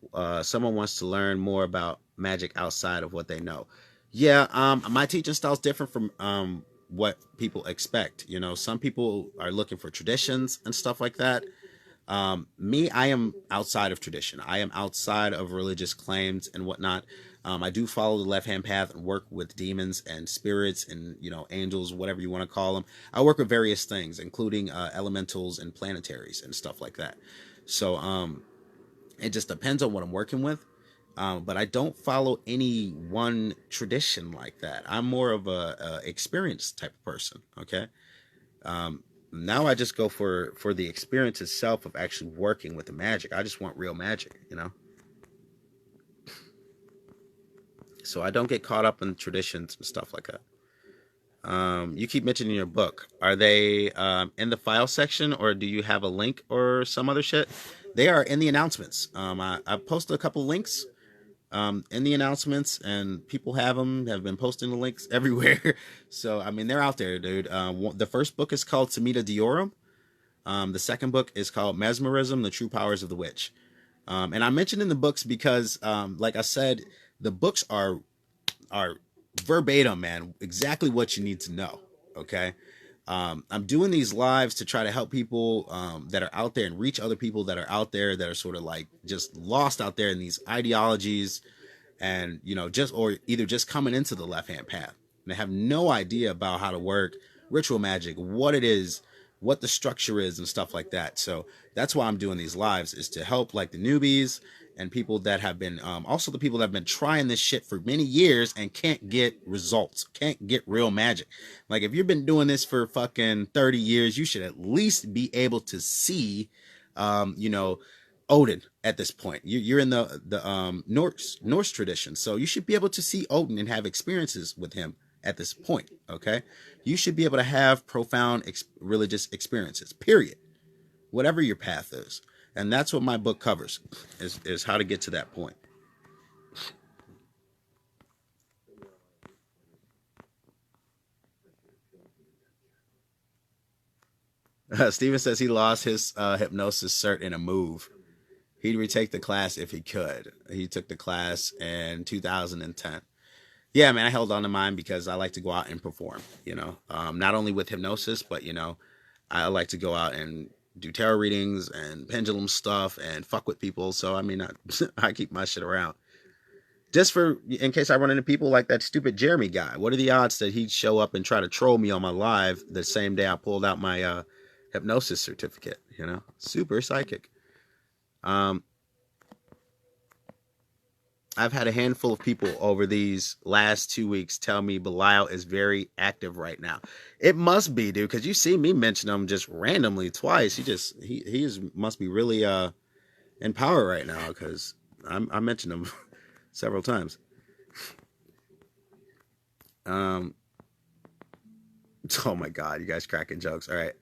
someone wants to learn more about magic outside of what they know. Yeah, my teaching style is different from what people expect. Some people are looking for traditions and stuff like that. Me, I am outside of tradition. I am outside of religious claims and whatnot. I do follow the left-hand path and work with demons and spirits and, angels, whatever you want to call them. I work with various things, including elementals and planetaries and stuff like that. So it just depends on what I'm working with. But I don't follow any one tradition like that. I'm more of a experienced type of person. Okay. Now I just go for the experience itself of actually working with the magic. I just want real magic. So I don't get caught up in traditions and stuff like that. You keep mentioning your book. Are they in the file section, or do you have a link or some other shit? They are in the announcements. I posted a couple links. in the announcements, and people have been posting the links everywhere. So I mean, they're out there, dude. The first book is called Semita Diorum. The second book is called Mesmerism: The True Powers of the Witch. And I mentioned in the books because, like I said, the books are verbatim, man, exactly what you need to know. Okay. I'm doing these lives to try to help people that are out there and reach other people that are out there that are sort of like just lost out there in these ideologies, and just or either just coming into the left hand path. And they have no idea about how to work ritual magic, what it is, what the structure is, and stuff like that. So that's why I'm doing these lives, is to help like the newbies and people that have been also the people that have been trying this shit for many years and can't get results, can't get real magic. Like if you've been doing this for fucking 30 years, you should at least be able to see Odin at this point. You're in the Norse tradition, so you should be able to see Odin and have experiences with him at this point. Okay, you should be able to have profound religious experiences. Period. Whatever your path is, and that's what my book covers, is how to get to that point. Steven says he lost his hypnosis cert in a move. He'd retake the class if he could. He took the class in 2010. Yeah, man, I held on to mine because I like to go out and perform, not only with hypnosis, but, I like to go out and do tarot readings and pendulum stuff and fuck with people. So, I mean, I keep my shit around. Just in case I run into people like that stupid Jeremy guy. What are the odds that he'd show up and try to troll me on my live the same day I pulled out my hypnosis certificate, Super psychic. I've had a handful of people over these last 2 weeks tell me Belial is very active right now. It must be, dude, because you see me mention him just randomly twice. He must be really in power right now, because I mentioned him several times. Oh my God, you guys cracking jokes. All right.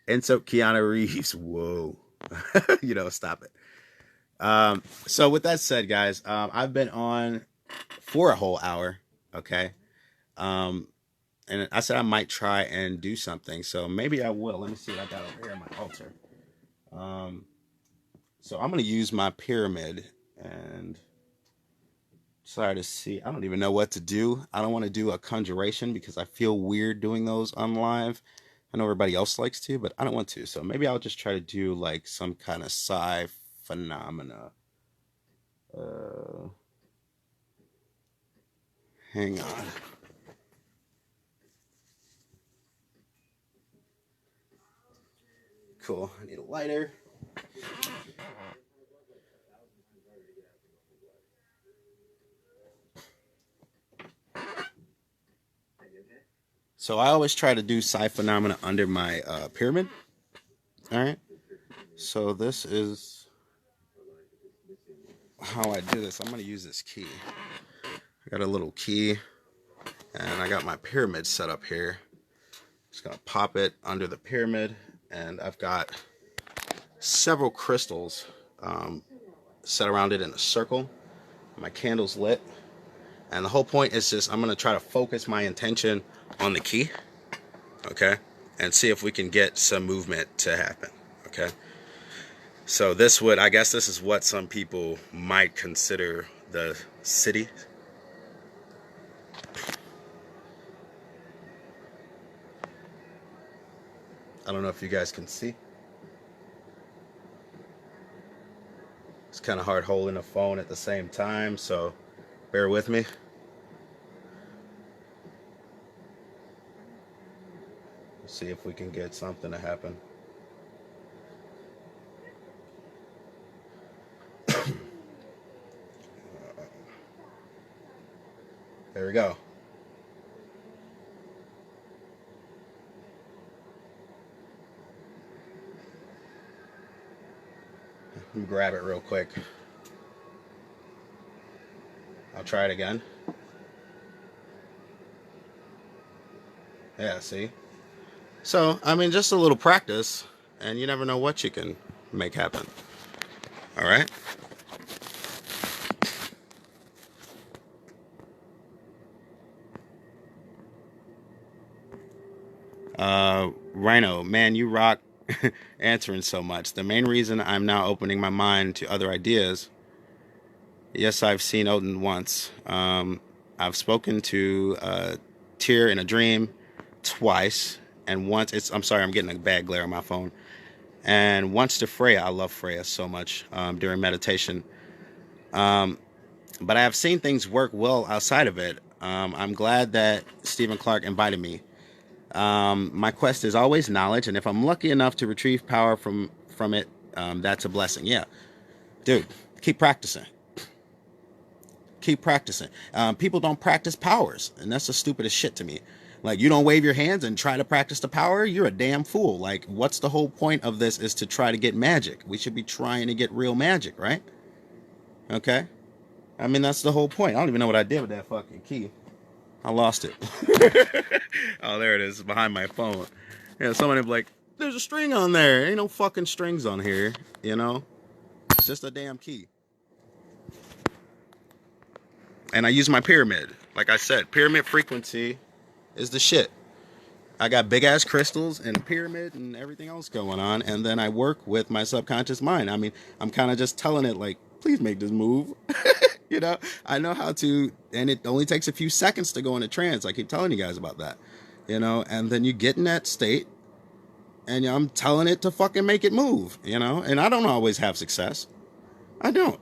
And so Keanu Reeves, whoa. Stop it. So with that said, guys, I've been on for a whole hour. Okay. And I said I might try and do something. So maybe I will. Let me see what I got over here on my altar. So I'm going to use my pyramid and try to see. I don't even know what to do. I don't want to do a conjuration because I feel weird doing those on live. I know everybody else likes to, but I don't want to. So maybe I'll just try to do like some kind of phenomena. Hang on. Cool. I need a lighter. So I always try to do phenomena under my pyramid. All right. So this is how I do this. I'm going to use this key. I got a little key, and I got my pyramid set up here. Just going to pop it under the pyramid, and I've got several crystals set around it in a circle. My candle's lit, and the whole point is just I'm going to try to focus my intention on the key, okay, and see if we can get some movement to happen, okay. So I guess this is what some people might consider the city. I don't know if you guys can see. It's kind of hard holding a phone at the same time, so bear with me. Let's see if we can get something to happen. There we go. Let me grab it real quick. I'll try it again. Yeah, see? So, I mean, just a little practice, and you never know what you can make happen. All right? Rhino, man, you rock answering so much. The main reason I'm now opening my mind to other ideas. Yes, I've seen Odin once. I've spoken to Tyr in a dream twice, and once it's. I'm sorry, I'm getting a bad glare on my phone. And once to Freya. I love Freya so much during meditation. Um, but I have seen things work well outside of it. I'm glad that Stephen Clark invited me. My quest is always knowledge, and if I'm lucky enough to retrieve power from it, that's a blessing. Yeah, dude, keep practicing. Keep practicing. People don't practice powers, and that's the stupidest shit to me. Like, you don't wave your hands and try to practice the power, you're a damn fool. Like, what's the whole point of this is to try to get magic. We should be trying to get real magic, right? Okay? I mean, that's the whole point. I don't even know what I did with that fucking key. I lost it. Oh, there it is, behind my phone. Yeah, someone would be like, there's a string on there. Ain't no fucking strings on here, you know? It's just a damn key. And I use my pyramid. Like I said, pyramid frequency is the shit. I got big ass crystals and pyramid and everything else going on, and then I work with my subconscious mind. I mean, I'm kind of just telling it like, please make this move. You know, I know how to, and it only takes a few seconds to go into trance. I keep telling you guys about that, you know, and then you get in that state, and I'm telling it to fucking make it move, you know, and I don't always have success. I don't.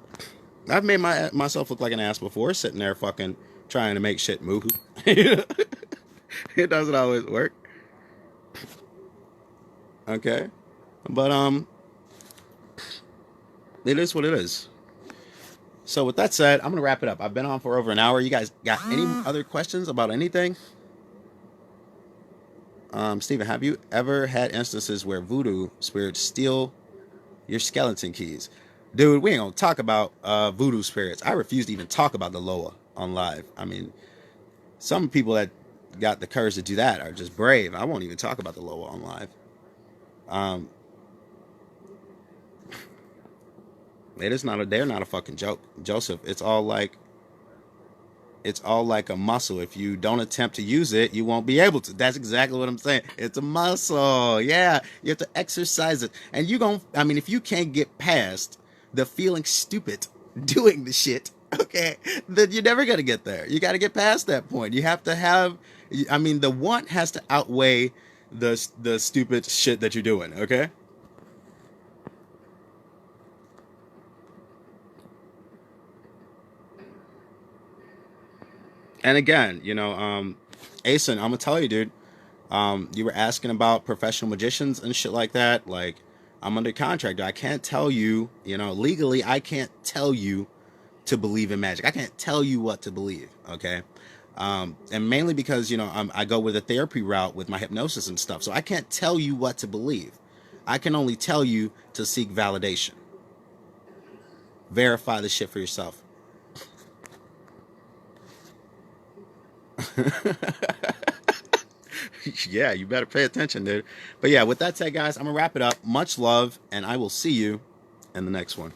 I've made myself look like an ass before, sitting there fucking trying to make shit move. It doesn't always work. Okay, but it is what it is. So with that said, I'm gonna wrap it up. I've been on for over an hour. You guys got any other questions about anything? Steven, have you ever had instances where voodoo spirits steal your skeleton keys? Dude, we ain't gonna talk about voodoo spirits. I refuse to even talk about the Loa on live. I mean, some people that got the courage to do that are just brave. I won't even talk about the Loa on live. Um, it is not a. They're not a fucking joke, Joseph. It's all like a muscle. If you don't attempt to use it, you won't be able to. That's exactly what I'm saying. It's a muscle. Yeah, you have to exercise it, and you gon' I mean, if you can't get past the feeling stupid doing the shit, okay, then you're never gonna get there. You got to get past that point. You have to have. I mean, the want has to outweigh the stupid shit that you're doing. Okay. And again, you know, Asen, I'm gonna tell you, dude. You were asking about professional magicians and shit like that. Like, I'm under contract. I can't tell you, you know, legally, I can't tell you to believe in magic. I can't tell you what to believe. Okay. And mainly because, you know, I go with a therapy route with my hypnosis and stuff. So I can't tell you what to believe. I can only tell you to seek validation. Verify the shit for yourself. Yeah, you better pay attention, dude. But yeah, with that said, guys, I'm gonna wrap it up. Much love, and I will see you in the next one.